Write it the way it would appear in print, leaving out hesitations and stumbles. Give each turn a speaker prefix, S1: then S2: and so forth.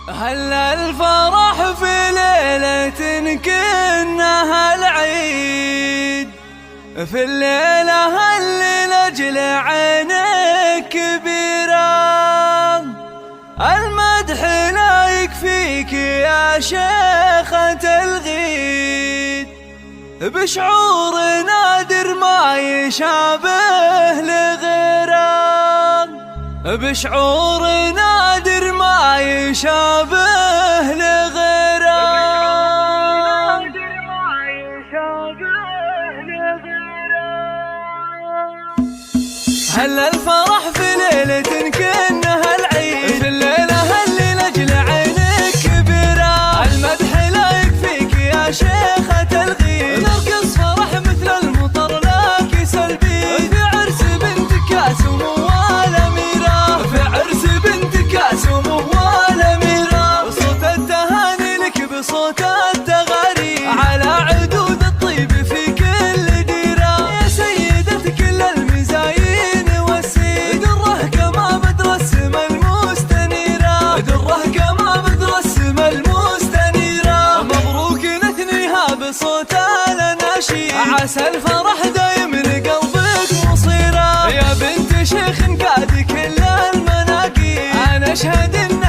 S1: هلا الفرح في ليلة كأنها العيد، في الليلة اللي لأجل عينك كبيرة. المدح لا يكفيك يا شيخة الغيد، بشعور نادر ما يشابه لغيره، بشعور نادر ما يشابه لغيره. هلا الفرح في ليلة كأنها العيد، في الليلة اللي لأجل عينك كبيرة. المدح لا يكفيك يا شيخة الغيد، نرقص فرح مثل المطر لك سلبي، في عرس بنت كاسم والأميرة، في عرس بنت كاسم والأميرة. صوت التهاني لك بصوت التغاري، على عدود الطيب في كل ديرة. يا سيدة كل المزايين والسيد، دره كما بدر السما المستنيرة، دره كما بدر السما المستنيرة. مبروك نثنيها بصوت الأناشيد، عسى الفرح دايم لقلبك مصيرة. يا بنت شيخ قاد كل المناقيب، أنا أشهد إن